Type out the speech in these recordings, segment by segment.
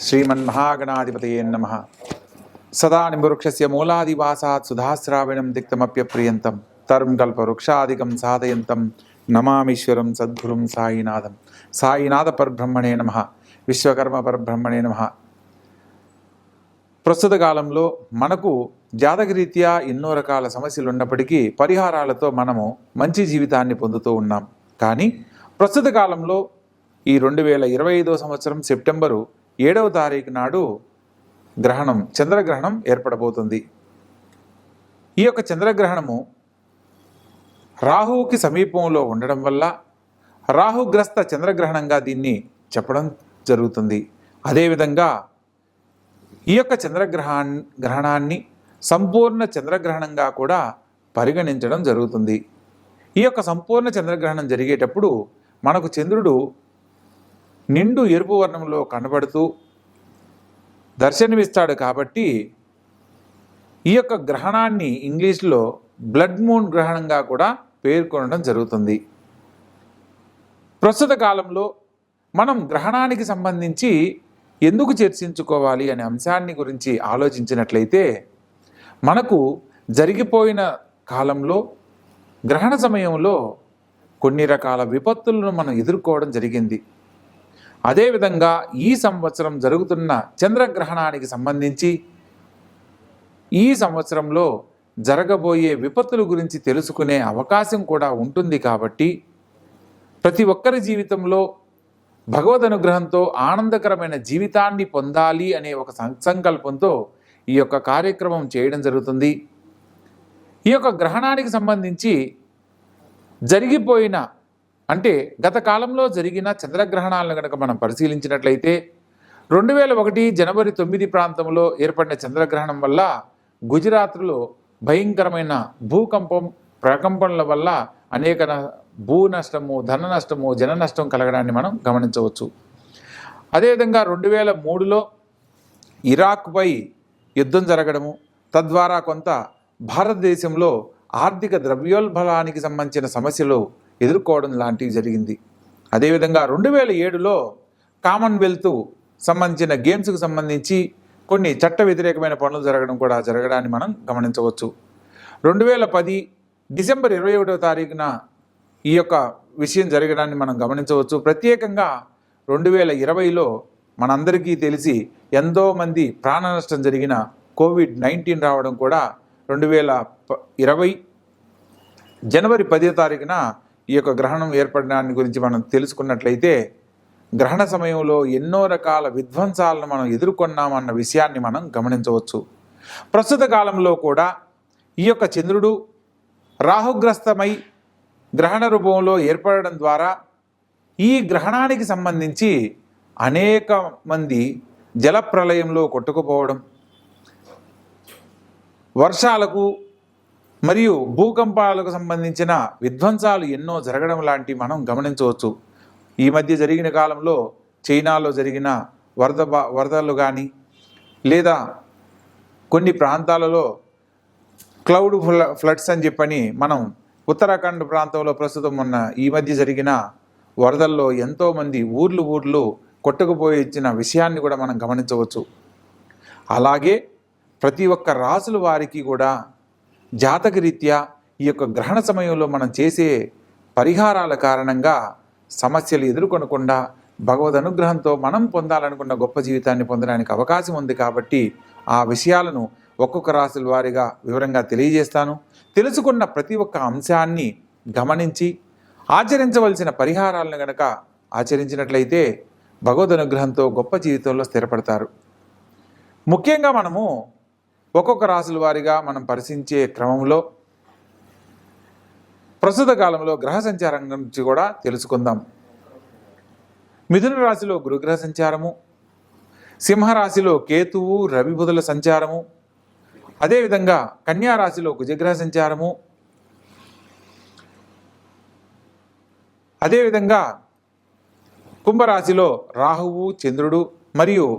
श्रीमन्महागणाधिपतये नमः। सदा निम्बवृक्षस्य मूलादिवासात् सुधास्राविणं तिक्तमप्यप्रियन्तं तरुं कल्पवृक्षादिकं साधयन्तं नमामीश्वरं सद्गुरुं साईनाथं। సాయినాథ పరబ్రహ్మణే నమః, విశ్వకర్మ పరబ్రహ్మణే నమః. ప్రస్తుత కాలంలో మనకు జాతకరీత్యా ఎన్నో రకాల సమస్యలు ఉన్నప్పటికీ పరిహారాలతో మనము మంచి జీవితాన్ని పొందుతూ ఉన్నాం. కానీ ప్రస్తుత కాలంలో ఈ 2025 సంవత్సరం సెప్టెంబరు 7వ తారీఖు నాడు గ్రహణం, చంద్రగ్రహణం ఏర్పడబోతుంది. ఈ యొక్క చంద్రగ్రహణము రాహువుకి సమీపంలో ఉండడం వల్ల రాహుగ్రస్త చంద్రగ్రహణంగా దీన్ని చెప్పడం జరుగుతుంది. అదేవిధంగా ఈ యొక్క గ్రహణాన్ని సంపూర్ణ చంద్రగ్రహణంగా కూడా పరిగణించడం జరుగుతుంది. ఈ యొక్క సంపూర్ణ చంద్రగ్రహణం జరిగేటప్పుడు మనకు చంద్రుడు నిండు ఎరుపు వర్ణంలో కనబడుతూ దర్శనమిస్తాడు. కాబట్టి ఈ యొక్క గ్రహణాన్ని ఇంగ్లీష్లో బ్లడ్ మూన్ గ్రహణంగా కూడా పేర్కొనడం జరుగుతుంది. ప్రస్తుత కాలంలో మనం గ్రహణానికి సంబంధించి ఎందుకు చర్చించుకోవాలి అనే అంశాన్ని గురించి ఆలోచించినట్లయితే, మనకు జరిగిపోయిన కాలంలో గ్రహణ సమయంలో కొన్ని రకాల విపత్తులను మనం ఎదుర్కోవడం జరిగింది. అదేవిధంగా ఈ సంవత్సరం జరుగుతున్న చంద్రగ్రహణానికి సంబంధించి ఈ సంవత్సరంలో జరగబోయే విపత్తుల గురించి తెలుసుకునే అవకాశం కూడా ఉంటుంది. కాబట్టి ప్రతి ఒక్కరి జీవితంలో భగవద్ అనుగ్రహంతో ఆనందకరమైన జీవితాన్ని పొందాలి అనే ఒక సంకల్పంతో ఈ యొక్క కార్యక్రమం చేయడం జరుగుతుంది. ఈ యొక్క గ్రహణానికి సంబంధించి జరిగిపోయిన, అంటే గత కాలంలో జరిగిన చంద్రగ్రహణాలను కనుక మనం పరిశీలించినట్లయితే 2001 జనవరి 9 ప్రాంతంలో ఏర్పడిన చంద్రగ్రహణం వల్ల గుజరాత్లో భయంకరమైన భూకంపం, ప్రకంపనల వల్ల అనేక భూ నష్టము, ధన నష్టము, జన నష్టం కలగడాన్ని మనం గమనించవచ్చు. అదేవిధంగా 2003లో ఇరాక్పై యుద్ధం జరగడము, తద్వారా కొంత భారతదేశంలో ఆర్థిక ద్రవ్యోల్బణానికి సంబంధించిన సమస్యలు ఎదుర్కోవడం లాంటివి జరిగింది. అదేవిధంగా 2007లో కామన్వెల్త్ సంబంధించిన గేమ్స్కి సంబంధించి కొన్ని చట్ట వ్యతిరేకమైన పనులు జరగడాన్ని మనం గమనించవచ్చు. 2010 డిసెంబర్ 21వ తారీఖున ఈ యొక్క విషయం జరగడాన్ని మనం గమనించవచ్చు. ప్రత్యేకంగా 2020లో మనందరికీ తెలిసి ఎంతోమంది ప్రాణ నష్టం జరిగిన COVID-19 రావడం కూడా 2020 జనవరి 10వ తారీఖున ఈ యొక్క గ్రహణం ఏర్పడడాన్ని గురించి మనం తెలుసుకున్నట్లయితే, గ్రహణ సమయంలో ఎన్నో రకాల విధ్వంసాలను మనం ఎదుర్కొన్నామన్న విషయాన్ని మనం గమనించవచ్చు. ప్రస్తుత కాలంలో కూడా ఈ యొక్క చంద్రుడు రాహుగ్రస్తమై గ్రహణ రూపంలో ఏర్పడడం ద్వారా ఈ గ్రహణానికి సంబంధించి అనేక మంది జలప్రలయంలో కొట్టుకుపోవడం, వర్షాలకు మరియు భూకంపాలకు సంబంధించిన విధ్వంసాలు ఎన్నో జరగడం లాంటివి మనం గమనించవచ్చు. ఈ మధ్య జరిగిన కాలంలో చైనాలో జరిగిన వరదలు కానీ, లేదా కొన్ని ప్రాంతాలలో క్లౌడ్ ఫ్లడ్స్ అని చెప్పని మనం ఉత్తరాఖండ్ ప్రాంతంలో ప్రస్తుతం ఉన్న ఈ మధ్య జరిగిన వరదల్లో ఎంతోమంది ఊర్లు కొట్టుకుపోయి ఇచ్చిన విషయాన్ని కూడా మనం గమనించవచ్చు. అలాగే ప్రతి ఒక్క రాసుల వారికి కూడా జాతకరీత్యా ఈ యొక్క గ్రహణ సమయంలో మనం చేసే పరిహారాల కారణంగా సమస్యలు ఎదుర్కొనకుండా భగవద్ అనుగ్రహంతో మనం పొందాలనుకున్న గొప్ప జీవితాన్ని పొందడానికి అవకాశం ఉంది. కాబట్టి ఆ విషయాలను ఒక్కొక్క రాశుల వారీగా వివరంగా తెలియజేస్తాను. తెలుసుకున్న ప్రతి ఒక్క అంశాన్ని గమనించి ఆచరించవలసిన పరిహారాలను గనక ఆచరించినట్లయితే భగవద్ అనుగ్రహంతో గొప్ప జీవితంలో స్థిరపడతారు. ముఖ్యంగా మనము ఒక్కొక్క రాశుల వారీగా మనం పరిశీలించే క్రమంలో ప్రస్తుత కాలంలో గ్రహ సంచారం గురించి కూడా తెలుసుకుందాం. మిథున రాశిలో గురుగ్రహ సంచారము, సింహరాశిలో కేతువు, రవి, బుధుల సంచారము, అదేవిధంగా కన్యా రాశిలో కుజగ్రహ సంచారము, అదేవిధంగా కుంభరాశిలో రాహువు, చంద్రుడు మరియు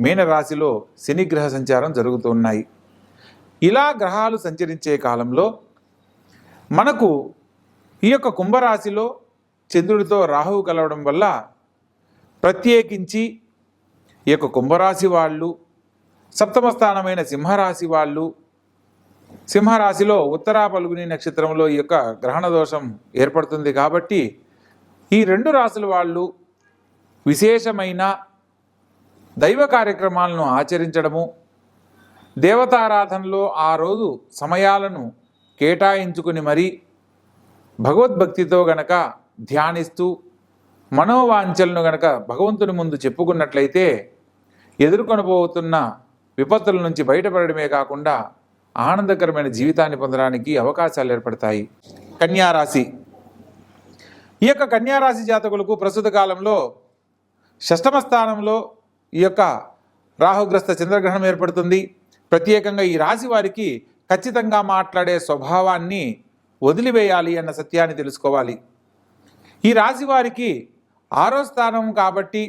మీనరాశిలో శనిగ్రహ సంచారం జరుగుతున్నాయి. ఇలా గ్రహాలు సంచరించే కాలంలో మనకు ఈ యొక్క కుంభరాశిలో చంద్రుడితో రాహువు కలవడం వల్ల ప్రత్యేకించి ఈ యొక్క కుంభరాశి వాళ్ళు, సప్తమ స్థానమైన సింహరాశి వాళ్ళు, సింహరాశిలో ఉత్తరా పల్గుని నక్షత్రంలో ఈ యొక్క గ్రహణ దోషం ఏర్పడుతుంది కాబట్టి ఈ రెండు రాశుల వాళ్ళు విశేషమైన దైవ కార్యక్రమాలను ఆచరించడము, దేవతారాధనలో ఆ రోజు సమయాలను కేటాయించుకుని మరీ భగవద్భక్తితో గనక ధ్యానిస్తూ మనోవాంఛలను గనక భగవంతుని ముందు చెప్పుకున్నట్లయితే ఎదుర్కొనబోతున్న విపత్తుల నుంచి బయటపడడమే కాకుండా ఆనందకరమైన జీవితాన్ని పొందడానికి అవకాశాలు ఏర్పడతాయి. కన్యారాశి. ఈ యొక్క కన్యారాశి జాతకులకు ప్రస్తుత కాలంలో షష్టమ స్థానంలో ఈ యొక్క రాహుగ్రస్త చంద్రగ్రహణం ఏర్పడుతుంది. ప్రత్యేకంగా ఈ రాశి వారికి ఖచ్చితంగా మాట్లాడే స్వభావాన్ని వదిలివేయాలి అన్న సత్యాన్ని తెలుసుకోవాలి. ఈ రాశి వారికి 6వ స్థానం కాబట్టి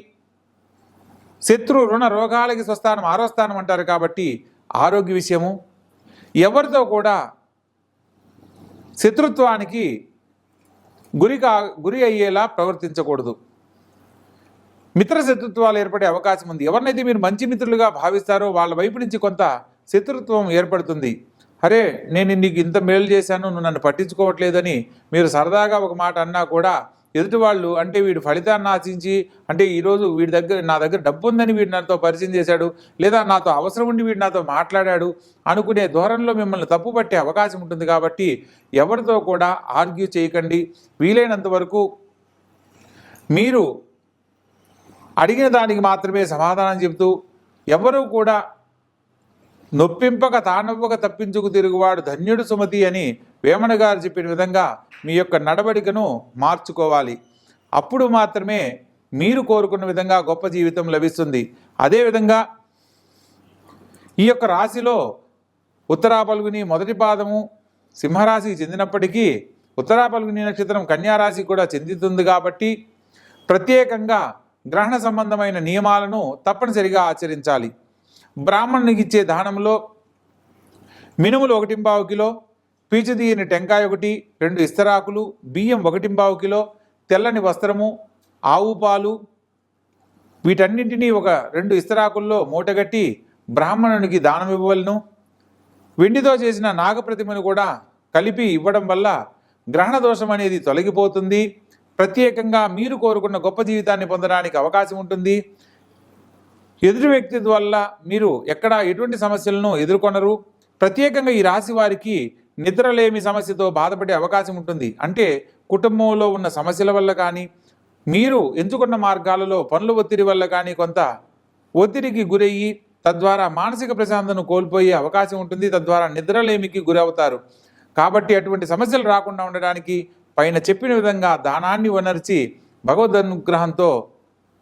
శత్రు రుణ రోగాలకి స్వస్థానం 6వ స్థానం అంటారు కాబట్టి ఆరోగ్య విషయము, ఎవరితో కూడా శత్రుత్వానికి గురి అయ్యేలా ప్రవర్తించకూడదు. మిత్ర శత్రుత్వాలు ఏర్పడే అవకాశం ఉంది. ఎవరినైతే మీరు మంచి మిత్రులుగా భావిస్తారో వాళ్ళ వైపు నుంచి కొంత శత్రుత్వం ఏర్పడుతుంది. అరే, నేను నీకు ఇంత మేలు చేశాను, నువ్వు నన్ను పట్టించుకోవట్లేదని మీరు సరదాగా ఒక మాట అన్నా కూడా ఎదుటి వాళ్ళు అంటే వీడు ఫలితాన్ని ఆశించి, అంటే ఈరోజు నా దగ్గర డబ్బు ఉందని వీడు నాతో పరిచయం చేశాడు, లేదా నాతో అవసరం ఉండి వీడు నాతో మాట్లాడాడు అనుకునే ధోరణిలో మిమ్మల్ని తప్పుపట్టే అవకాశం ఉంటుంది. కాబట్టి ఎవరితో కూడా ఆర్గ్యూ చేయకండి. వీలైనంత వరకు మీరు అడిగిన దానికి మాత్రమే సమాధానం చెబుతూ, ఎవరూ కూడా నొప్పింపక తానవ్వక తప్పించుకు తిరుగువాడు ధన్యుడు సుమతి అని వేమన గారు చెప్పిన విధంగా మీ యొక్క నడవడికను మార్చుకోవాలి. అప్పుడు మాత్రమే మీరు కోరుకున్న విధంగా గొప్ప జీవితం లభిస్తుంది. అదేవిధంగా ఈ యొక్క రాశిలో ఉత్తరా పల్గుని మొదటి పాదము సింహరాశికి చెందినప్పటికీ ఉత్తరా పల్గుని నక్షత్రం కన్యారాశికి కూడా చెందుతుంది. కాబట్టి ప్రత్యేకంగా గ్రహణ సంబంధమైన నియమాలను తప్పనిసరిగా ఆచరించాలి. బ్రాహ్మణునికి ఇచ్చే దానంలో మినుములు 1.25 కిలో, పీచుదీయని టెంకాయ 1, 2 ఇస్తరాకులు, బియ్యం 1.25 కిలో, తెల్లని వస్త్రము, ఆవు పాలు వీటన్నింటినీ ఒక 2 ఇస్తరాకుల్లో మూటగట్టి బ్రాహ్మణునికి దానం ఇవ్వవలను. వెండితో చేసిన నాగప్రతిమను కూడా కలిపి ఇవ్వడం వల్ల గ్రహణ దోషం అనేది తొలగిపోతుంది. ప్రత్యేకంగా మీరు కోరుకున్న గొప్ప జీవితాన్ని పొందడానికి అవకాశం ఉంటుంది. ఎదుటి వ్యక్తి వల్ల మీరు ఎటువంటి సమస్యలను ఎదుర్కొనరు. ప్రత్యేకంగా ఈ రాశి వారికి నిద్రలేమి సమస్యతో బాధపడే అవకాశం ఉంటుంది. అంటే కుటుంబంలో ఉన్న సమస్యల వల్ల కానీ, మీరు ఎంచుకున్న మార్గాలలో పనుల ఒత్తిడి వల్ల కానీ కొంత ఒత్తిడికి గురయ్యి తద్వారా మానసిక ప్రశాంతతను కోల్పోయే అవకాశం ఉంటుంది. తద్వారా నిద్రలేమికి గురవుతారు. కాబట్టి అటువంటి సమస్యలు రాకుండా ఉండడానికి పైన చెప్పిన విధంగా దానాన్ని వనర్చి భగవద్ అనుగ్రహంతో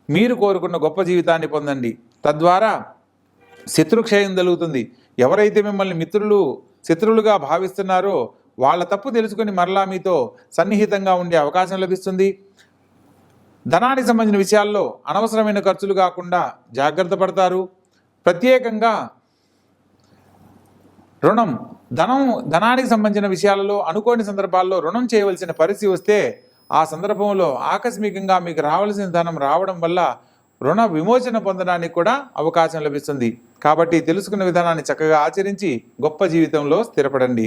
మీరు కోరుకున్న గొప్ప జీవితాన్ని పొందండి. తద్వారా శత్రుక్షయం కలుగుతుంది. ఎవరైతే మిమ్మల్ని శత్రువులుగా భావిస్తున్నారో వాళ్ళ తప్పు తెలుసుకొని మరలా మీతో సన్నిహితంగా ఉండే అవకాశం లభిస్తుంది. ధనానికి సంబంధించిన విషయాల్లో అనవసరమైన ఖర్చులు కాకుండా జాగ్రత్త పడతారు. ప్రత్యేకంగా ధనానికి సంబంధించిన విషయాలలో అనుకోని సందర్భాల్లో రుణం చేయవలసిన పరిస్థితి వస్తే ఆ సందర్భంలో ఆకస్మికంగా మీకు రావాల్సిన ధనం రావడం వల్ల రుణ విమోచన పొందడానికి కూడా అవకాశం లభిస్తుంది. కాబట్టి తెలుసుకున్న విధానాన్ని చక్కగా ఆచరించి గొప్ప జీవితంలో స్థిరపడండి.